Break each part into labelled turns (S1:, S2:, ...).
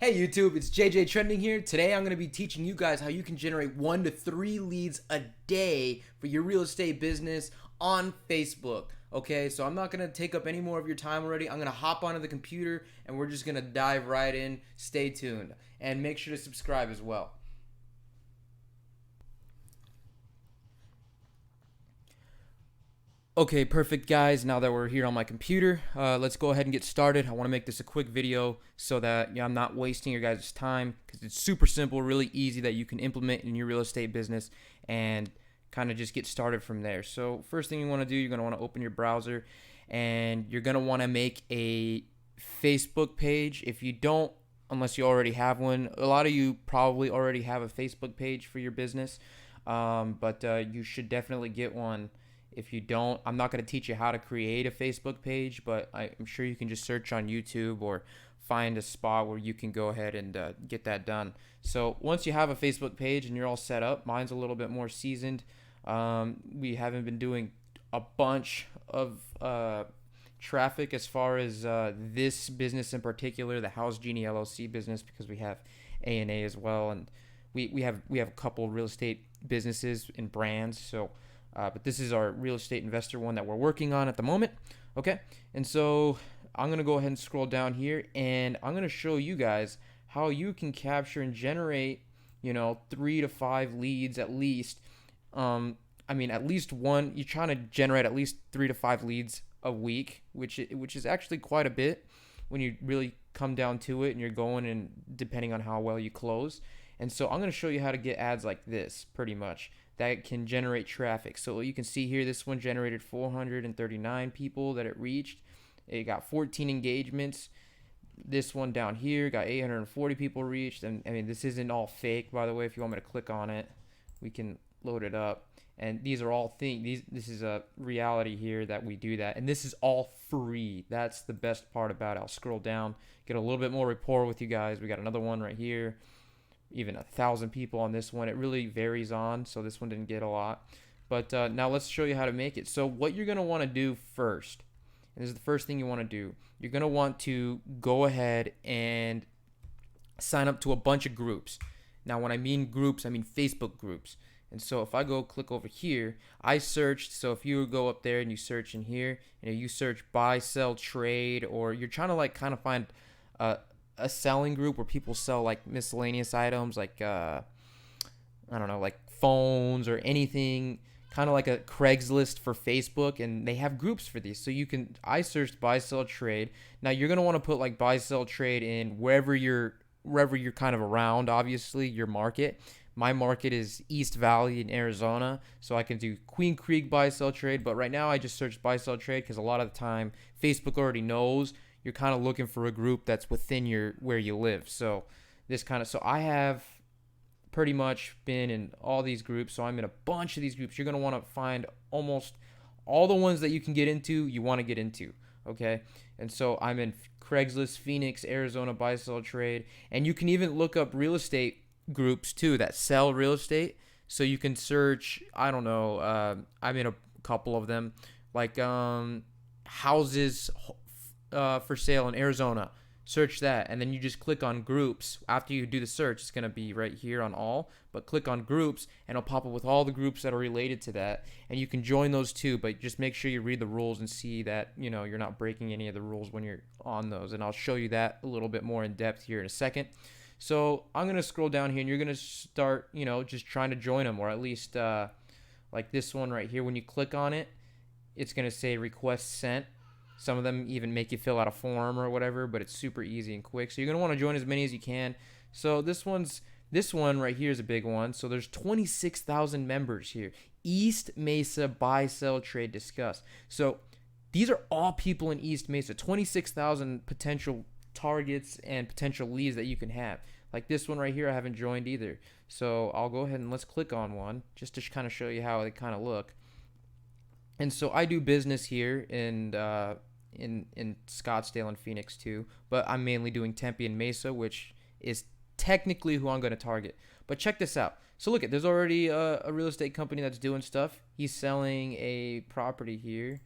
S1: Hey YouTube, it's JJ Trending here. Today I'm going to be teaching you guys how you can generate 1 to 3 leads a day for your real estate business on Facebook. Okay, so I'm not going to take up any more of your time already. I'm going to hop onto the computer and we're just going to dive right in. Stay tuned and make sure to subscribe as well. Okay, perfect guys. Now that we're here on my computer, let's go ahead and get started. I want to make this a quick video so that I'm not wasting your guys' time because it's super simple, really easy that you can implement in your real estate business and kind of just get started from there. So first thing you want to do, you're going to want to open your browser and you're going to want to make a Facebook page. If you don't, unless you already have one, a lot of you probably already have a Facebook page for your business, but you should definitely get one. If you don't, I'm not going to teach you how to create a Facebook page, but I'm sure you can just search on YouTube or find a spot where you can go ahead and get that done. So once you have a Facebook page and you're all set up, mine's a little bit more seasoned. We haven't been doing a bunch of traffic as far as this business in particular, the House Genie LLC business, because we have A&A as well, and we have a couple real estate businesses and brands. So but this is our real estate investor one that we're working on at the moment. Okay, and so I'm gonna go ahead and scroll down here and I'm gonna show you guys how you can capture and generate 3 to 5 leads at least. At least one. You're trying to generate at least 3 to 5 leads a week, which is actually quite a bit when you really come down to it and you're going, and depending on how well you close. And so I'm going to show you how to get ads like this, pretty much, that can generate traffic. So you can see here, this one generated 439 people that it reached. It got 14 engagements. This one down here got 840 people reached. And I mean, this isn't all fake, by the way. If you want me to click on it, we can load it up. And these are all things. This is a reality here that we do that. And this is all free. That's the best part about it. I'll scroll down, get a little bit more rapport with you guys. We got another one right here. Even 1,000 people on this one. It really varies on, so this one didn't get a lot. But now let's show you how to make it. So what you're going to want to do first, and this is the first thing you want to do, you're going to want to go ahead and sign up to a bunch of groups. Now when I mean groups, I mean Facebook groups. And so if I go click over here, I searched. So if you go up there and you search in here, you search buy, sell, trade, or you're trying to kind of find a selling group where people sell like miscellaneous items, like I don't know, like phones or anything, kind of like a Craigslist for Facebook, and they have groups for these. So I searched buy, sell, trade. Now you're gonna want to put like buy, sell, trade in wherever you're kind of around. Obviously your market. My market is East Valley in Arizona, so I can do Queen Creek buy, sell, trade. But right now I just searched buy, sell, trade because a lot of the time Facebook already knows you're kind of looking for a group that's within where you live. So I have pretty much been in all these groups. So I'm in a bunch of these groups. You're going to want to find almost all the ones that you can get into, you want to get into. Okay. And so I'm in Craigslist, Phoenix, Arizona, buy, sell, trade. And you can even look up real estate groups too that sell real estate. So you can search, I don't know, I'm in a couple of them, like houses for sale in Arizona. Search that, and then you just click on groups. After you do the search, it's going to be right here on all, but click on groups and it'll pop up with all the groups that are related to that, and you can join those too, but just make sure you read the rules and see that you're not breaking any of the rules when you're on those, and I'll show you that a little bit more in depth here in a second. So I'm going to scroll down here and you're going to start just trying to join them, or at least like this one right here. When you click on it, it's going to say request sent. Some of them even make you fill out a form or whatever, but it's super easy and quick. So you're going to want to join as many as you can. So this one right here is a big one. So there's 26,000 members here. East Mesa buy, sell, trade, discuss. So these are all people in East Mesa. 26,000 potential targets and potential leads that you can have. Like this one right here, I haven't joined either. So I'll go ahead and let's click on one just to kind of show you how they kind of look. And so I do business here in Scottsdale and Phoenix too, but I'm mainly doing Tempe and Mesa, which is technically who I'm going to target. But check this out. So look, there's already a real estate company that's doing stuff. He's selling a property here.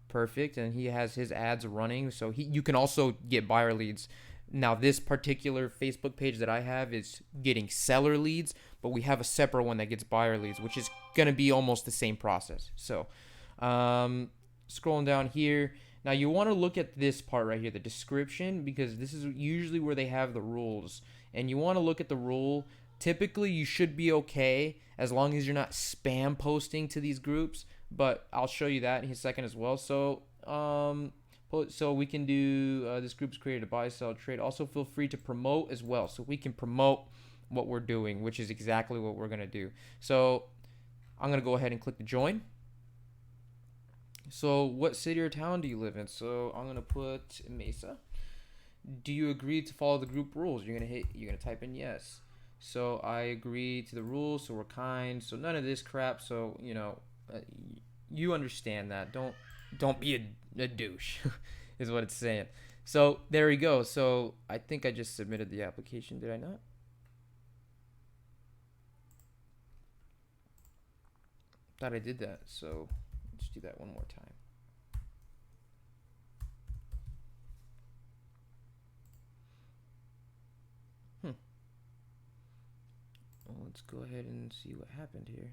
S1: Perfect. And he has his ads running. So you can also get buyer leads Now, this particular Facebook page that I have is getting seller leads, but we have a separate one that gets buyer leads, which is going to be almost the same process. So, scrolling down here. Now, you want to look at this part right here, the description, because this is usually where they have the rules. And you want to look at the rule. Typically, you should be okay as long as you're not spam posting to these groups, but I'll show you that in a second as well. So, so we can do this group's created to buy, sell, trade. Also, feel free to promote as well. So we can promote what we're doing, which is exactly what we're going to do. So I'm going to go ahead and click the join. So what city or town do you live in? So I'm going to put Mesa. Do you agree to follow the group rules? You're going to type in yes. So I agree to the rules, so we're kind. So none of this crap. So, you understand that. Don't be a douche is what it's saying. So there we go. So I think I just submitted the application. Did I not? Thought I did that. So let's do that one more time. Well, let's go ahead and see what happened here.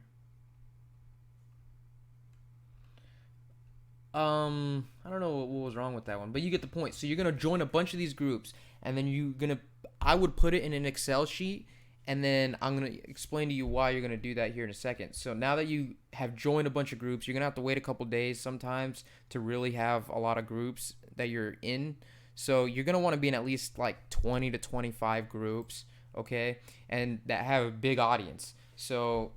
S1: I don't know what was wrong with that one, but you get the point. So you're gonna join a bunch of these groups, and then I would put it in an Excel sheet, and then I'm gonna explain to you why you're gonna do that here in a second. So now that you have joined a bunch of groups, you're gonna have to wait a couple days sometimes to really have a lot of groups that you're in. So you're gonna want to be in at least like 20 to 25 groups, okay, and that have a big audience. So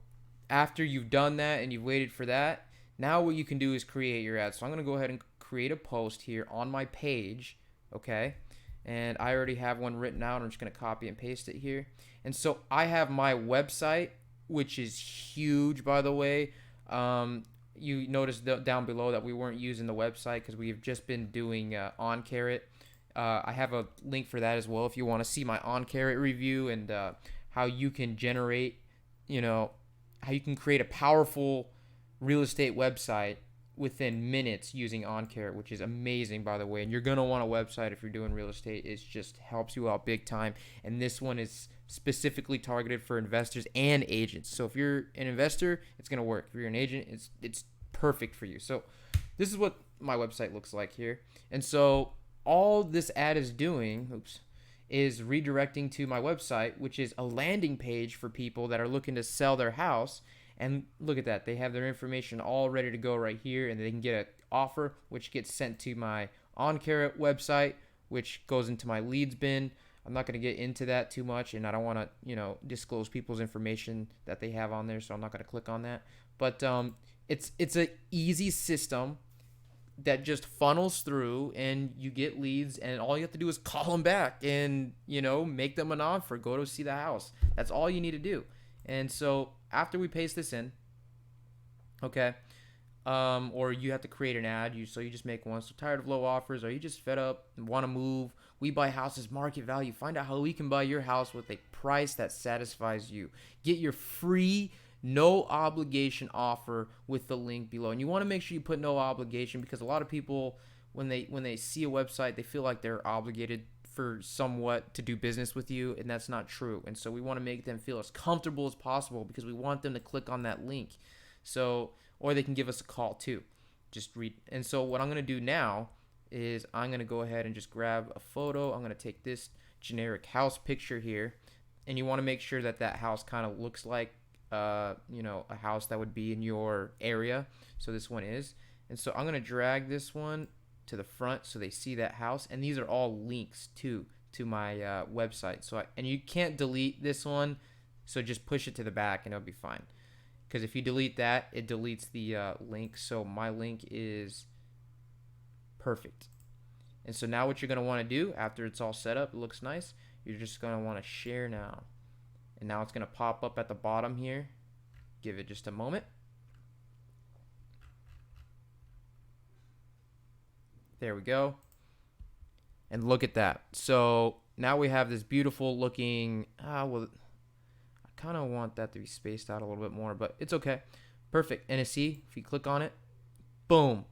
S1: after you've done that and you've waited for that, now what you can do is create your ad. So I'm going to go ahead and create a post here on my page, okay? And I already have one written out. I'm just going to copy and paste it here. And so I have my website, which is huge, by the way. You notice down below that we weren't using the website because we've just been doing OnCarrot. I have a link for that as well if you want to see my OnCarrot review and how you can generate, how you can create a powerful real estate website within minutes using OnCarrot, which is amazing, by the way. And you're going to want a website if you're doing real estate. It just helps you out big time. And this one is specifically targeted for investors and agents. So if you're an investor, it's going to work. If you're an agent, it's perfect for you. So this is what my website looks like here. And so all this ad is doing, is redirecting to my website, which is a landing page for people that are looking to sell their house. And look at that. They have their information all ready to go right here, and they can get an offer, which gets sent to my OnCarrot website, which goes into my leads bin. I'm not going to get into that too much, and I don't want to, disclose people's information that they have on there, so I'm not going to click on that. But it's an easy system that just funnels through, and you get leads, and all you have to do is call them back and, make them an offer, go to see the house. That's all you need to do. And so after we paste this in, okay, or you have to create an ad, so you just make one. So tired of low offers? Are you just fed up and want to move? We buy houses market value. Find out how we can buy your house with a price that satisfies you. Get your free no obligation offer with the link below. And you want to make sure you put no obligation, because a lot of people, when they see a website, they feel like they're obligated for somewhat to do business with you, and that's not true. And so we want to make them feel as comfortable as possible, because we want them to click on that link. So, or they can give us a call too. Just read. And so what I'm going to do now is I'm going to go ahead and just grab a photo. I'm going to take this generic house picture here, and you want to make sure that that house kind of looks like a house that would be in your area. So this one is. And so I'm going to drag this one to the front so they see that house, and these are all links to my website. So and you can't delete this one, so just push it to the back and it'll be fine, because if you delete that, it deletes the link. So my link is perfect. And so now what you're going to want to do after it's all set up, it looks nice, you're just going to want to share now, and now it's going to pop up at the bottom here. Give it just a moment. There we go. And look at that. So now we have this beautiful looking, I kind of want that to be spaced out a little bit more, but it's okay. Perfect. And see, if you click on it, boom,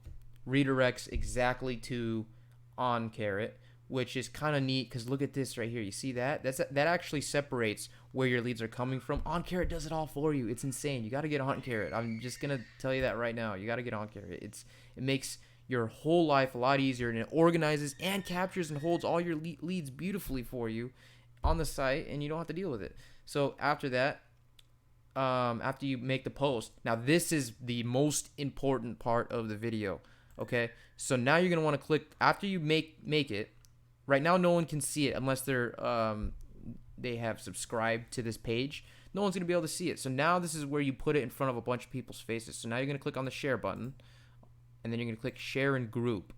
S1: redirects exactly to OnCarrot, which is kind of neat because look at this right here. You see that? That actually separates where your leads are coming from. OnCarrot does it all for you. It's insane. You got to get OnCarrot. I'm just gonna tell you that right now. You got to get OnCarrot. It makes your whole life a lot easier, and it organizes and captures and holds all your leads beautifully for you on the site, and you don't have to deal with it. So after that, after you make the post, now this is the most important part of the video. Okay, so now you're gonna want to click after you make it. Right now, no one can see it unless they have subscribed to this page. No one's gonna be able to see it. So now this is where you put it in front of a bunch of people's faces. So now you're gonna click on the share button, and then you're gonna click share in group,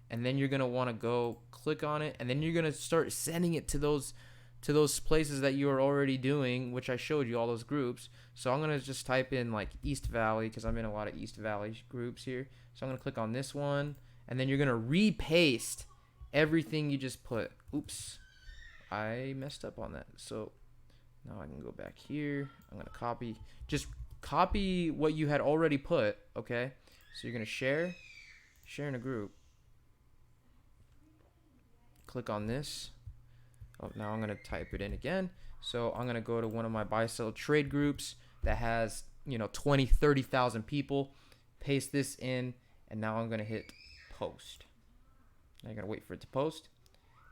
S1: and then you're gonna want to go click on it, and then you're gonna start sending it to those places that you are already doing, which I showed you, all those groups. So I'm gonna just type in like East Valley because I'm in a lot of East Valley groups here. So I'm gonna click on this one, and then you're gonna repaste everything you just put. Oops, I messed up on that. So now I can go back here. I'm gonna copy what you had already put. Okay, so you're gonna share in a group. Click on this. Oh, now I'm gonna type it in again. So I'm gonna go to one of my buy sell trade groups that has 20-30,000 people. Paste this in, and now I'm gonna hit post. Now you're gonna wait for it to post.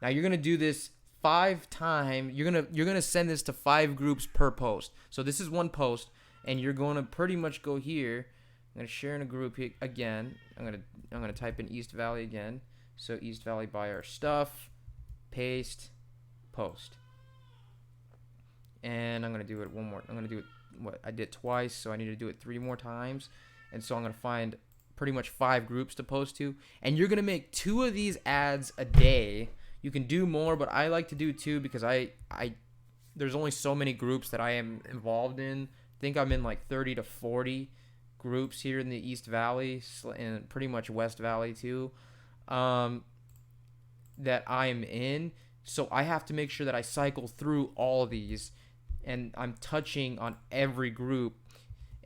S1: Now you're gonna do this 5 times. You're gonna send this to 5 groups per post. So this is one post, and you're gonna pretty much go here. I'm gonna share in a group here again. I'm gonna type in East Valley again. So East Valley buy our stuff. Paste, post. And I'm gonna do it one more. I'm gonna do it what I did twice, so I need to do it 3 more times. And so I'm gonna find pretty much 5 groups to post to, and you're gonna make 2 of these ads a day. You can do more, but I like to do 2 because there's only so many groups that I am involved in. I think I'm in like 30 to 40 groups here in the East Valley and pretty much West Valley too, that I am in. So I have to make sure that I cycle through all of these, and I'm touching on every group.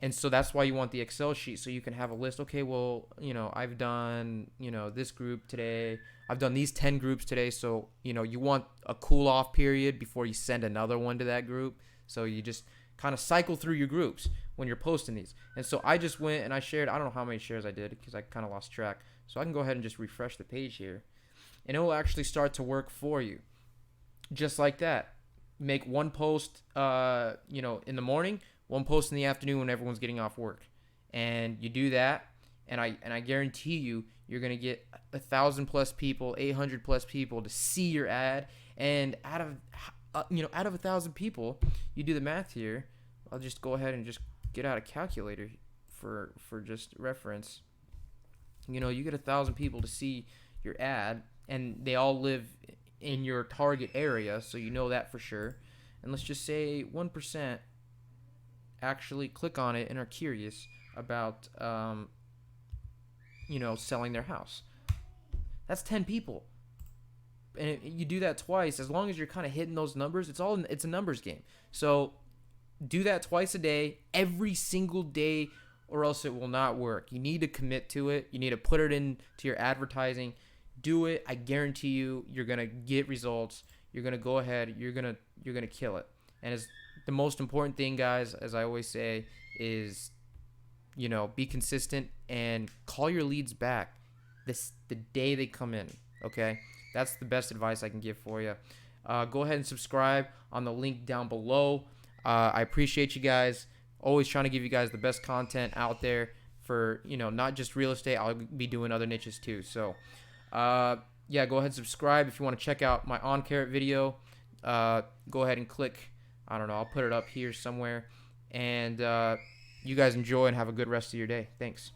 S1: And so that's why you want the Excel sheet, so you can have a list. Okay, well, I've done, this group today. I've done these 10 groups today. So, you want a cool off period before you send another one to that group. So you just kind of cycle through your groups when you're posting these. And so I just went and I shared, I don't know how many shares I did because I kind of lost track. So I can go ahead and just refresh the page here, and it will actually start to work for you. Just like that. Make one post, in the morning, one post in the afternoon when everyone's getting off work, and you do that, and I guarantee you're gonna get 1,000+ people, 800+ people to see your ad. And out of 1,000 people, you do the math here. I'll just go ahead and just get out a calculator for just reference. You get 1,000 people to see your ad, and they all live in your target area, so you know that for sure. And let's just say 1% actually click on it and are curious about selling their house. That's 10 people, and you do that twice. As long as you're kind of hitting those numbers, it's a numbers game. So do that twice a day, every single day, or else it will not work. You need to commit to it. You need to put it into your advertising. Do it. I guarantee you're gonna get results. You're gonna go ahead. You're gonna kill it. And as the most important thing, guys, as I always say, is be consistent and call your leads back the day they come in. Okay, that's the best advice I can give for you. Go ahead and subscribe on the link down below. I appreciate you guys. Always trying to give you guys the best content out there for not just real estate. I'll be doing other niches too. So yeah, go ahead and subscribe. If you want to check out my OnCarrot video, go ahead and click. I don't know, I'll put it up here somewhere. And you guys enjoy and have a good rest of your day. Thanks.